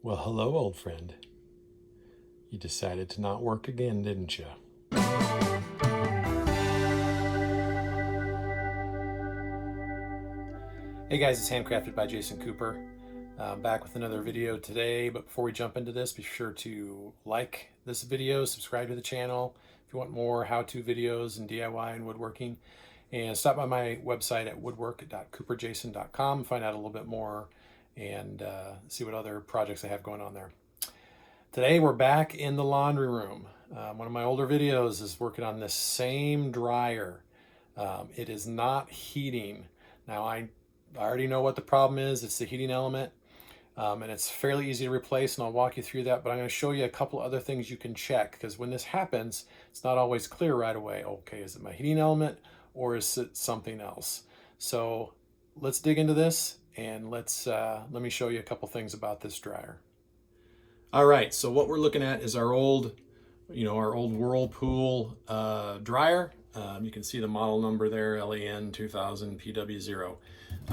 Well, hello, old friend. You decided to not work again, didn't you? Hey guys, it's Handcrafted by Jason Cooper. Back with another video today, but before we jump into this, be sure to like this video, subscribe to the channel if you want more how-to videos and DIY and woodworking, and stop by my website at woodwork.cooperjason.com and find out a little bit more and see what other projects I have going on there. Today we're back in the laundry room. One of my older videos is working on this same dryer. It is not heating. Now I already know what the problem is. It's the heating element, and it's fairly easy to replace, and I'll walk you through that, but I'm going to show you a couple other things you can check, because when this happens, it's not always clear right away. Okay, is it my heating element or is it something else? So let's dig into this, and let me show you a couple things about this dryer. All right, so what we're looking at is our old Whirlpool dryer. You can see the model number there, LAN 2000 PW0.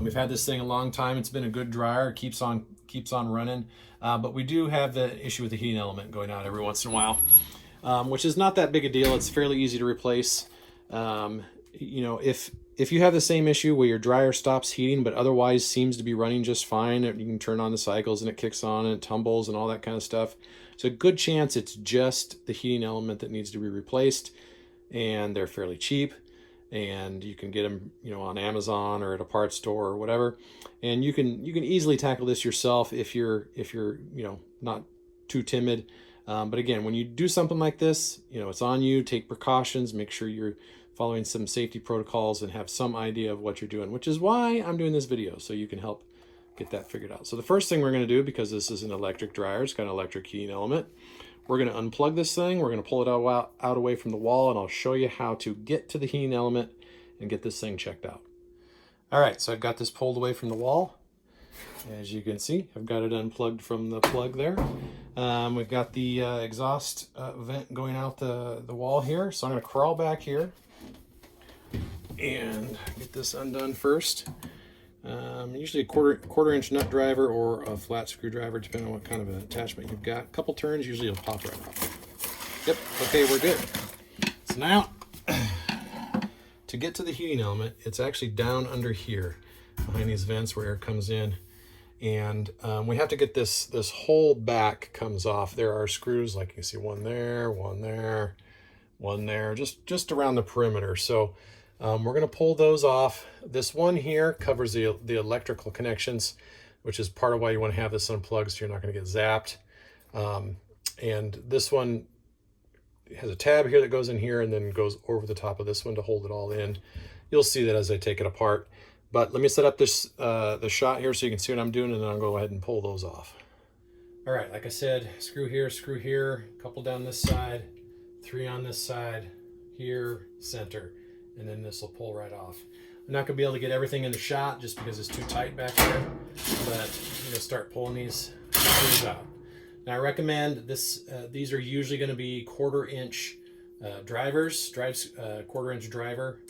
We've had this thing a long time. It's been a good dryer, keeps on running, but we do have the issue with the heating element going out every once in a while, which is not that big a deal. It's fairly easy to replace. If you have the same issue where your dryer stops heating but otherwise seems to be running just fine, you can turn on the cycles and it kicks on and it tumbles and all that kind of stuff. So a good chance it's just the heating element that needs to be replaced, and they're fairly cheap, and you can get them on Amazon or at a parts store or whatever, and you can easily tackle this yourself if you're not too timid. But again, when you do something like this, it's on you. Take precautions, make sure you're following some safety protocols and have some idea of what you're doing, which is why I'm doing this video, so you can help get that figured out. So the first thing we're going to do, because this is an electric dryer, it's got an electric heating element, we're going to unplug this thing. We're going to pull it out away from the wall, and I'll show you how to get to the heating element and get this thing checked out. All right, so I've got this pulled away from the wall. As you can see, I've got it unplugged from the plug there. We've got the exhaust vent going out the wall here. So I'm going to crawl back here and get this undone first. Usually a quarter inch nut driver or a flat screwdriver, depending on what kind of an attachment you've got. A couple turns, usually it'll pop right off. Yep, okay, we're good. So now, to get to the heating element, it's actually down under here, behind these vents where air comes in. And we have to get this whole back comes off. There are screws, like you can see, one there, one there, one there, just around the perimeter. So we're going to pull those off. This one here covers the electrical connections, which is part of why you want to have this unplugged, so you're not going to get zapped. And this one has a tab here that goes in here and then goes over the top of this one to hold it all in. You'll see that as I take it apart. But let me set up this the shot here so you can see what I'm doing, and then I'll go ahead and pull those off. All right, like I said, screw here, a couple down this side, 3 on this side, here, center, and then this will pull right off. I'm not going to be able to get everything in the shot just because it's too tight back there, but I'm going to start pulling these screws out. Now I recommend this. These are usually going to be quarter-inch drivers. Quarter-inch driver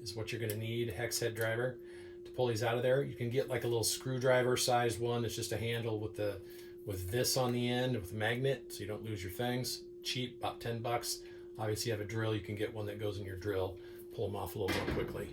is what you're going to need, hex head driver, to pull these out of there. You can get like a little screwdriver sized one that's just a handle with this on the end with a magnet, so you don't lose your things. Cheap, about 10 bucks. Obviously, you have a drill, you can get one that goes in your drill. Pull them off a little more quickly.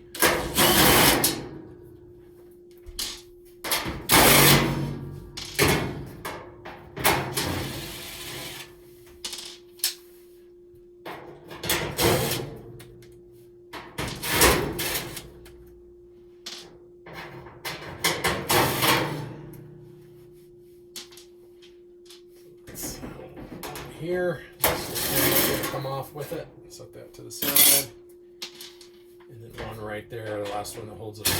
Here, this will come off with it. Set that to the side. And then one right there, the last one that holds it on.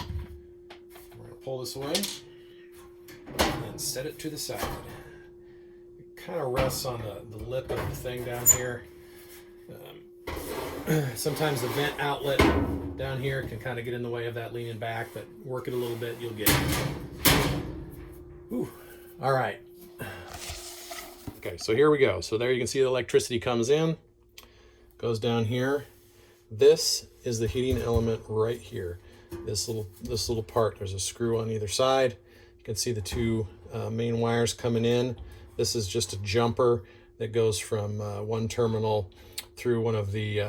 Okay. We're going to pull this away and set it to the side. It kind of rests on the lip of the thing down here. Sometimes the vent outlet down here can kind of get in the way of that leaning back, but work it a little bit, you'll get it. Ooh. All right. Okay, so here we go. So there you can see the electricity comes in, goes down here. This is the heating element right here. This little part, there's a screw on either side. You can see the two main wires coming in. This is just a jumper that goes from one terminal through one of the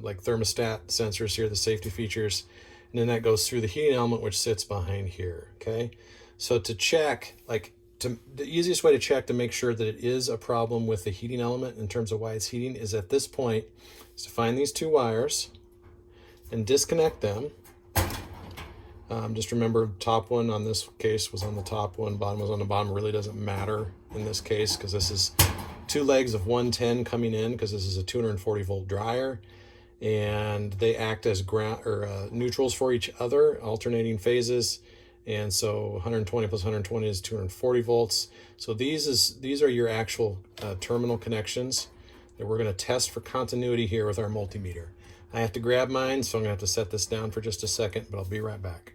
like thermostat sensors here, the safety features, and then that goes through the heating element, which sits behind here. Okay, so to check, the easiest way to check to make sure that it is a problem with the heating element in terms of why it's heating is at this point is to find these two wires and disconnect them. Just remember, top one on this case was on the top one, bottom was on the bottom. It really doesn't matter in this case because this is two legs of 110 coming in, because this is a 240 volt dryer, and they act as ground or neutrals for each other, alternating phases. And so 120 plus 120 is 240 volts. So these are your actual terminal connections that we're going to test for continuity here with our multimeter. I have to grab mine, so I'm going to have to set this down for just a second, but I'll be right back.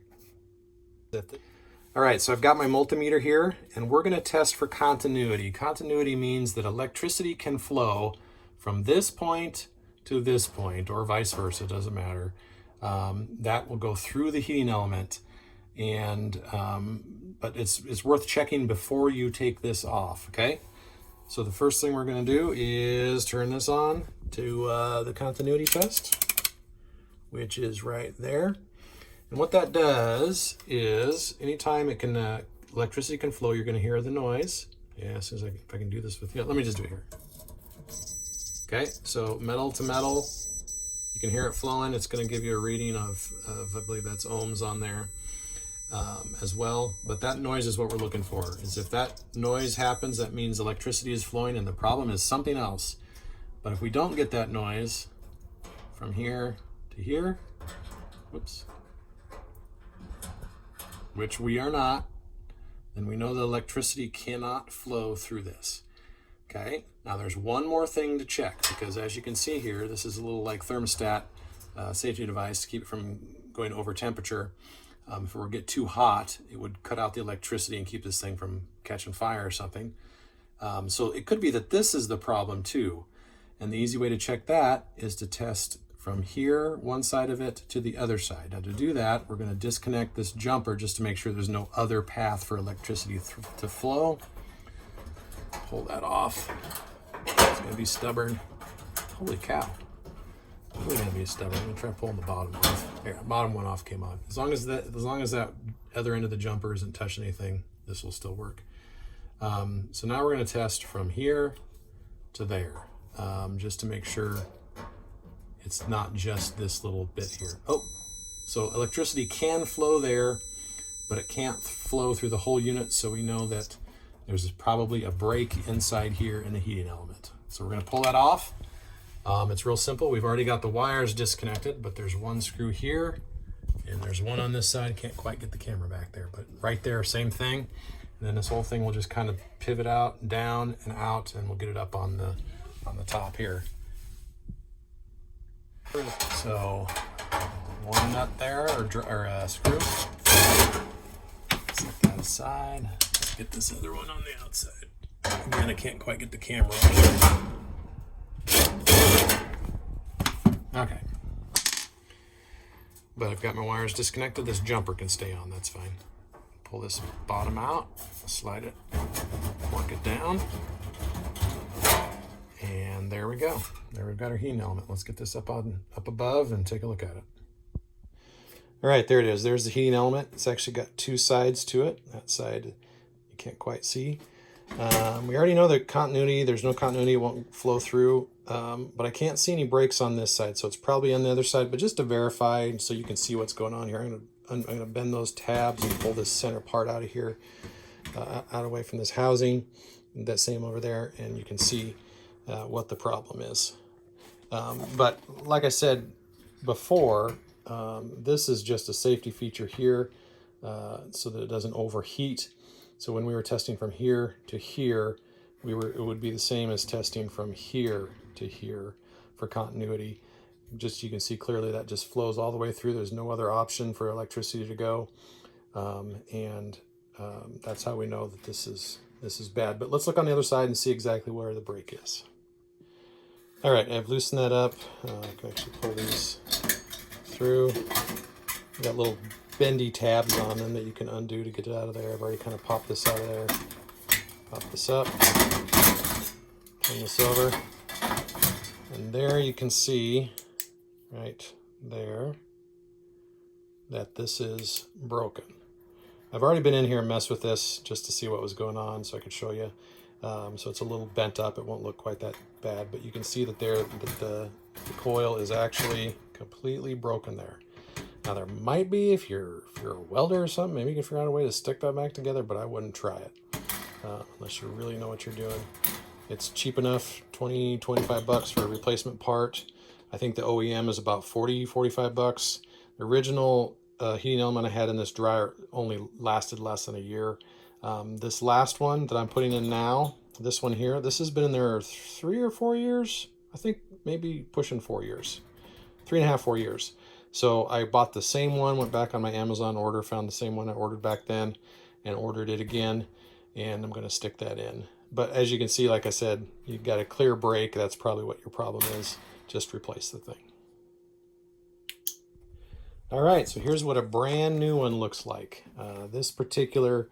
All right, so I've got my multimeter here, and we're going to test for continuity. Continuity means that electricity can flow from this point to this point, or vice versa, it doesn't matter. That will go through the heating element, and but it's worth checking before you take this off, okay? So the first thing we're going to do is turn this on to the continuity test, which is right there. And what that does is anytime it can electricity can flow, you're going to hear the noise. Yeah, as soon as if I can do this with you, let me just do it here. Okay, so metal to metal, you can hear it flowing. It's going to give you a reading of I believe that's ohms on there as well. But that noise is what we're looking for. Is if that noise happens, that means electricity is flowing, and the problem is something else. But if we don't get that noise from here to here, whoops, which we are not, then we know the electricity cannot flow through this. Okay, now there's one more thing to check, because as you can see here, this is a little like thermostat safety device to keep it from going over temperature. If it were to get too hot, it would cut out the electricity and keep this thing from catching fire or something. So it could be that this is the problem too. And the easy way to check that is to test from here, one side of it, to the other side. Now to do that, we're going to disconnect this jumper just to make sure there's no other path for electricity to flow. Pull that off. It's going to be stubborn. Holy cow. It's really going to be stubborn. I'm going to try pulling the bottom off. There, bottom one off came on. As long as that other end of the jumper isn't touching anything, this will still work. So now we're going to test from here to there, just to make sure it's not just this little bit here. Oh, so electricity can flow there, but it can't flow through the whole unit, so we know that there's probably a break inside here in the heating element. So we're going to pull that off. It's real simple. We've already got the wires disconnected, but there's one screw here, and there's one on this side. Can't quite get the camera back there, but right there, same thing. And then this whole thing will just kind of pivot out, down, and out, and we'll get it up on the top here. So one nut there, or screw. Set that aside. Let's get this other one on the outside. Again, I can't quite get the camera on. Okay. But I've got my wires disconnected. This jumper can stay on, that's fine. Pull this bottom out, slide it, work it down. And there we go. There we've got our heating element. Let's get this up above and take a look at it. All right, there it is. There's the heating element. It's actually got two sides to it. That side you can't quite see. We already know that continuity, there's no continuity, it won't flow through. But I can't see any breaks on this side, so it's probably on the other side. But just to verify, so you can see what's going on here, I'm going to bend those tabs and pull this center part out of here, out away from this housing. That same over there, and you can see what the problem is. But like I said before, this is just a safety feature here, so that it doesn't overheat. So when we were testing from here to here, it would be the same as testing from here to here for continuity. Just, you can see clearly that just flows all the way through. There's no other option for electricity to go, and that's how we know that this is bad. But let's look on the other side and see exactly where the break is. All right, I've loosened that up. I can actually pull these through. We've got little bendy tabs on them that you can undo to get it out of there. I've already kind of popped this out of there. Pop this up, turn this over, and there you can see right there that this is broken. I've already been in here and messed with this just to see what was going on so I could show you. So it's a little bent up. It won't look quite that bad, but you can see that the coil is actually completely broken there. Now there might be, if you're a welder or something, maybe you can figure out a way to stick that back together, but I wouldn't try it unless you really know what you're doing. It's cheap enough, 20, 25 bucks for a replacement part. I think the OEM is about 40, 45 bucks. The original heating element I had in this dryer only lasted less than a year. This last one that I'm putting in now, this one here, this has been in there 3 or 4 years. I think maybe pushing 4 years, 3.5, 4 years. So I bought the same one, went back on my Amazon order, found the same one I ordered back then and ordered it again. And I'm going to stick that in. But as you can see, like I said, you've got a clear break. That's probably what your problem is. Just replace the thing. All right, so here's what a brand new one looks like. This particular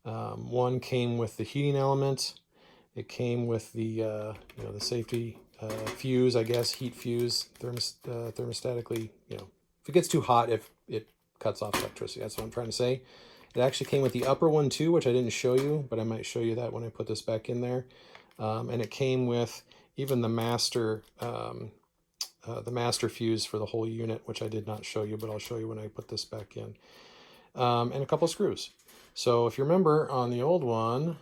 one came with the heating element. It came with the the safety fuse, I guess, heat fuse, thermostatically. If it gets too hot, if it cuts off electricity. That's what I'm trying to say. It actually came with the upper one too, which I didn't show you, but I might show you that when I put this back in there. And it came with even the master fuse for the whole unit, which I did not show you, but I'll show you when I put this back in. And a couple screws. So if you remember on the old one,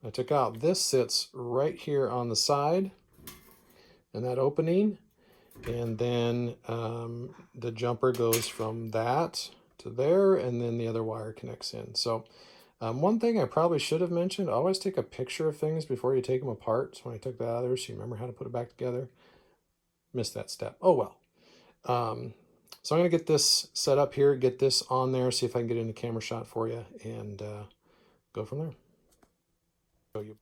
I took out, this sits right here on the side and that opening. And then the jumper goes from that to there, and then the other wire connects in. So one thing I probably should have mentioned, always take a picture of things before you take them apart. So when I took that out of there, so you remember how to put it back together. Missed that step. Oh well. So I'm going to get this set up here, get this on there, see if I can get it in a camera shot for you, and go from there. Show you.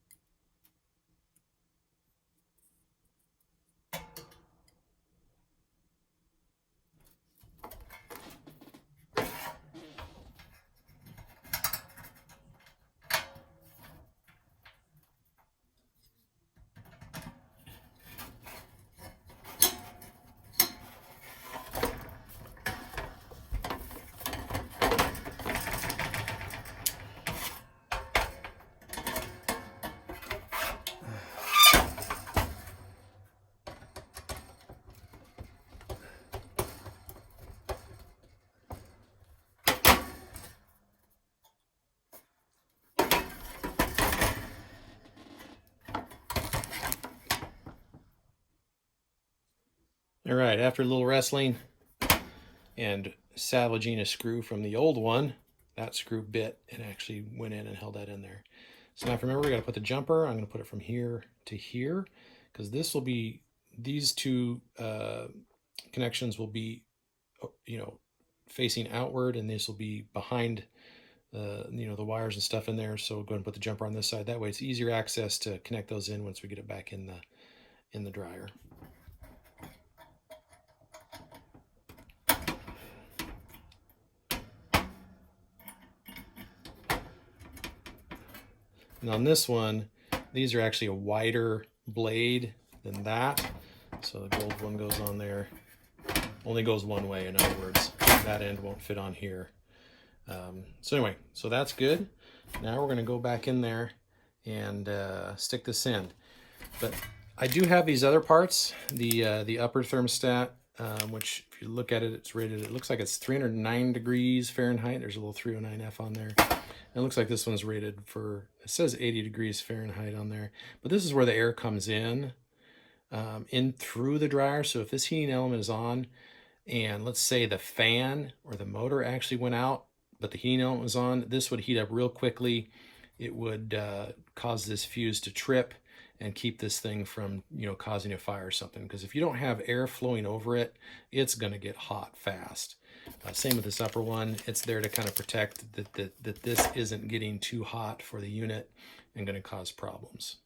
All right, after a little wrestling and salvaging a screw from the old one, that screw bit and actually went in and held that in there. So now remember, we got to put the jumper. I'm going to put it from here to here because this will be, these two connections will be, facing outward, and this will be behind the wires and stuff in there. So we'll go ahead and put the jumper on this side. That way it's easier access to connect those in once we get it back in the dryer. And on this one, these are actually a wider blade than that. So the gold one goes on there. Only goes one way, in other words. That end won't fit on here. So anyway, so that's good. Now we're going to go back in there and stick this in. But I do have these other parts, the upper thermostat, which if you look at it, it's rated, it looks like it's 309 degrees Fahrenheit. There's a little 309F on there. It looks like this one's rated for, it says 80 degrees Fahrenheit on there, but this is where the air comes in through the dryer. So if this heating element is on, and let's say the fan or the motor actually went out, but the heating element was on, this would heat up real quickly. It would cause this fuse to trip and keep this thing from, causing a fire or something. Because if you don't have air flowing over it, it's going to get hot fast. Same with this upper one. It's there to kind of protect that this isn't getting too hot for the unit and going to cause problems.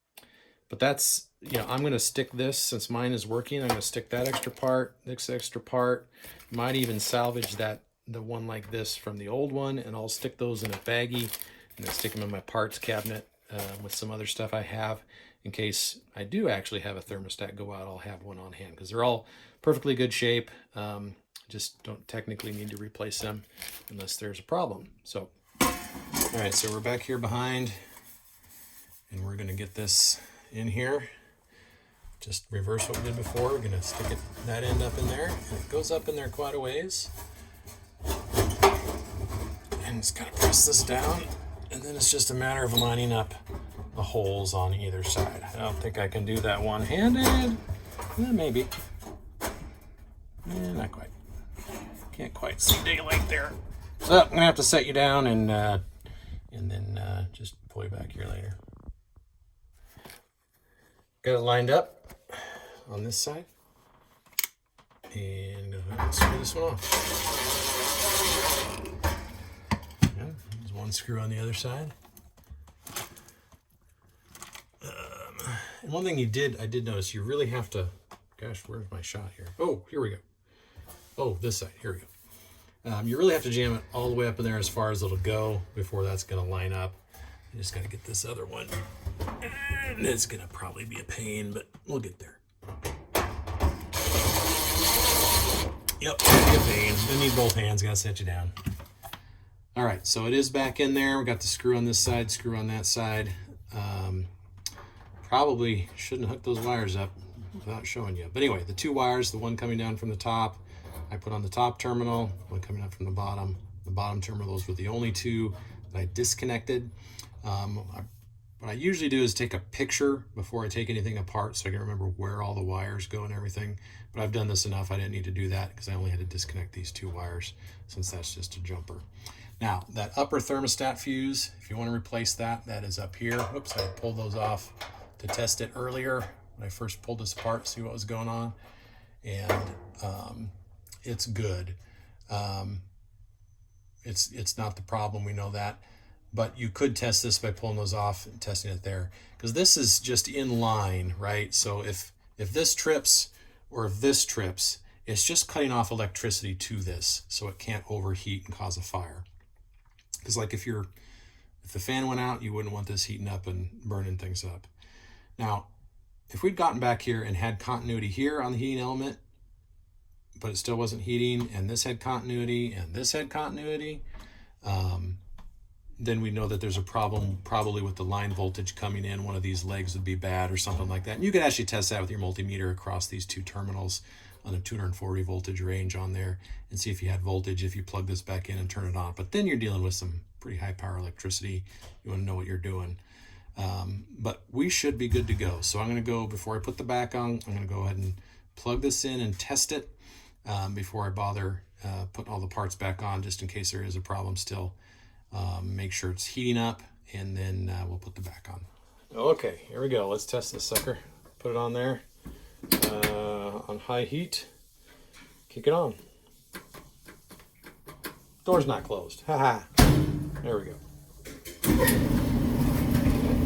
But that's, I'm going to stick this, since mine is working, I'm going to stick that extra part, this extra part. Might even salvage that the one like this from the old one, and I'll stick those in a baggie and then stick them in my parts cabinet with some other stuff I have. In case I do actually have a thermostat go out, I'll have one on hand because they're all perfectly good shape. Just don't technically need to replace them unless there's a problem. So, all right, so we're back here behind, and we're gonna get this in here. Just reverse what we did before. We're gonna stick that end up in there, and it goes up in there quite a ways. And just kind of press this down, and then it's just a matter of lining up the holes on either side. I don't think I can do that one-handed. Maybe. Not quite. Can't quite see daylight there. So I'm gonna have to set you down and then just pull you back here later. Got it lined up on this side, and screw this one off. Yeah, there's one screw on the other side. And one thing I did notice, you really have to, gosh, where's my shot here? Oh, here we go. Oh, this side, here we go. You really have to jam it all the way up in there as far as it'll go before that's gonna line up. You just gotta get this other one. And it's gonna probably be a pain, but we'll get there. Yep, it'll be a pain. You need both hands, gotta set you down. All right, so it is back in there. We got the screw on this side, screw on that side. Probably shouldn't hook those wires up without showing you. But anyway, the two wires, the one coming down from the top, I put on the top terminal, one coming up from the bottom terminal. Those were the only two that I disconnected. What I usually do is take a picture before I take anything apart so I can remember where all the wires go and everything. But I've done this enough, I didn't need to do that because I only had to disconnect these two wires since that's just a jumper. Now, that upper thermostat fuse, if you want to replace that, that is up here. Oops, I pulled those off to test it earlier when I first pulled this apart, see what was going on. And it's good. It's not the problem, we know that. But you could test this by pulling those off and testing it there. Because this is just in line, right? So if this trips or if this trips, it's just cutting off electricity to this so it can't overheat and cause a fire. Because like if the fan went out, you wouldn't want this heating up and burning things up. Now, if we'd gotten back here and had continuity here on the heating element, but it still wasn't heating, and this had continuity, and this had continuity, then we know that there's a problem probably with the line voltage coming in. One of these legs would be bad or something like that. And you could actually test that with your multimeter across these two terminals on a 240 voltage range on there and see if you had voltage if you plug this back in and turn it on. But then you're dealing with some pretty high power electricity. You want to know what you're doing. But we should be good to go. So I'm going to go, before I put the back on, I'm going to go ahead and plug this in and test it before I bother putting all the parts back on, just in case there is a problem still. Make sure it's heating up, and then we'll put the back on. Okay, here we go. Let's test this sucker. Put it on there on high heat. Kick it on. Door's not closed. Haha. There we go.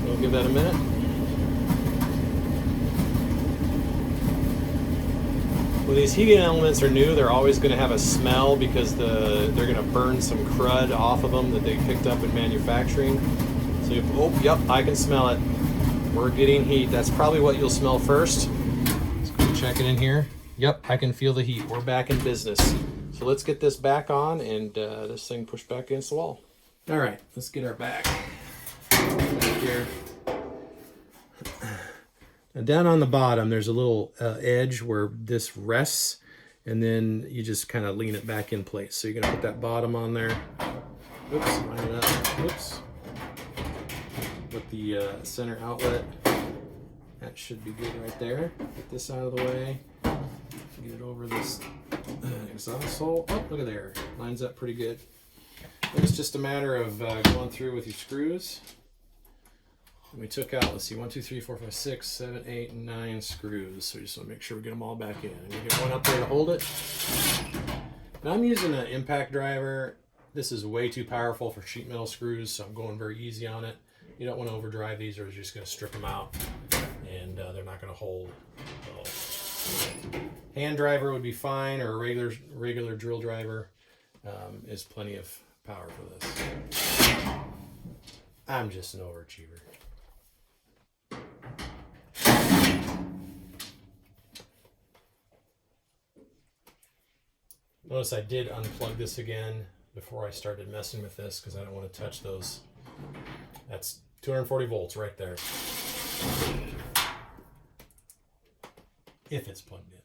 We'll give that a minute. When these heating elements are new, they're always going to have a smell because they're going to burn some crud off of them that they picked up in manufacturing. So, yep, I can smell it. We're getting heat. That's probably what you'll smell first. Let's go check it in here. Yep, I can feel the heat. We're back in business. So let's get this back on and this thing pushed back against the wall. All right, let's get our back here. Now down on the bottom, there's a little edge where this rests, and then you just kind of lean it back in place. So you're gonna put that bottom on there. Oops, line it up. Oops. With the center outlet. That should be good right there. Get this out of the way. Get it over this exhaust hole. Oh, look at there. Lines up pretty good. Then it's just a matter of going through with your screws. And we took out, let's see, 1, 2, 3, 4, 5, 6, 7, 8, 9 screws. So we just want to make sure we get them all back in. And you get one up there to hold it. And I'm using an impact driver. This is way too powerful for sheet metal screws, so I'm going very easy on it. You don't want to overdrive these, or you're just going to strip them out, and they're not going to hold. So, hand driver would be fine, or a regular drill driver. is plenty of power for this. I'm just an overachiever. Notice I did unplug this again before I started messing with this because I don't want to touch those. That's 240 volts right there. If it's plugged in.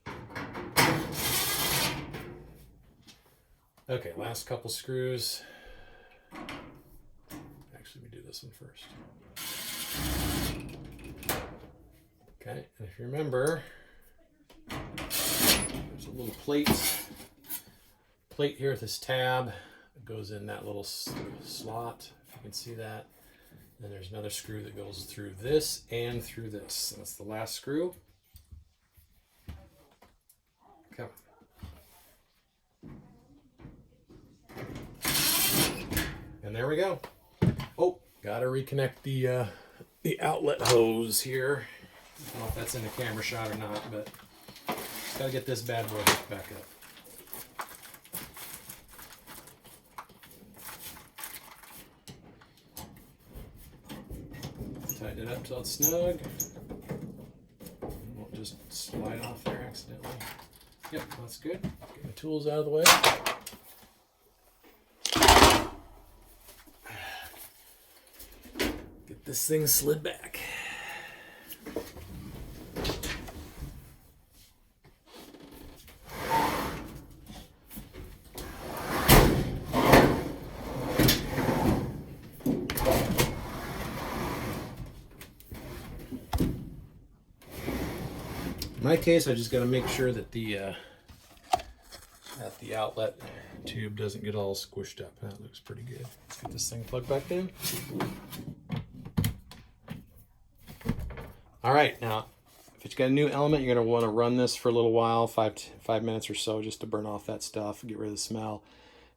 Okay, last couple screws. Actually, we do this one first. Okay, and if you remember, there's a little plate here with this tab. It goes in that little slot, if you can see that. Then there's another screw that goes through this and through this. That's the last screw. Come on. And there we go. Oh, gotta reconnect the outlet hose here. I don't know if that's in the camera shot or not, but just gotta get this bad boy hooked back up. Tighten it up till it's snug. It won't just slide off there accidentally. Yep, that's good. Get my tools out of the way. Get this thing slid back. In my case, I just got to make sure that the outlet tube doesn't get all squished up. That looks pretty good. Let's get this thing plugged back in. All right, now if it's got a new element, you're going to want to run this for a little while, 5 minutes or so, just to burn off that stuff, get rid of the smell,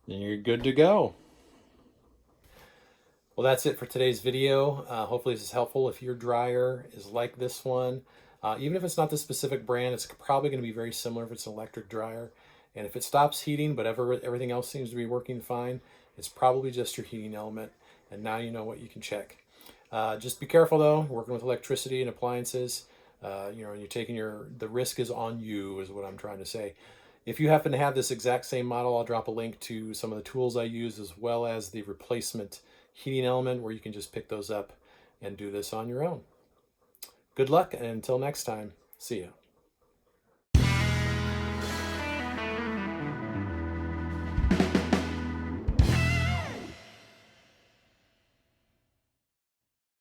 and you're good to go. Well, that's it for today's video. Hopefully this is helpful. If your dryer is like this one, even if it's not the specific brand, it's probably going to be very similar if it's an electric dryer. And if it stops heating, but everything else seems to be working fine, it's probably just your heating element. And now you know what you can check. Just be careful though, working with electricity and appliances. You're taking the risk is on you, is what I'm trying to say. If you happen to have this exact same model, I'll drop a link to some of the tools I use, as well as the replacement heating element, where you can just pick those up and do this on your own. Good luck, and until next time, see ya.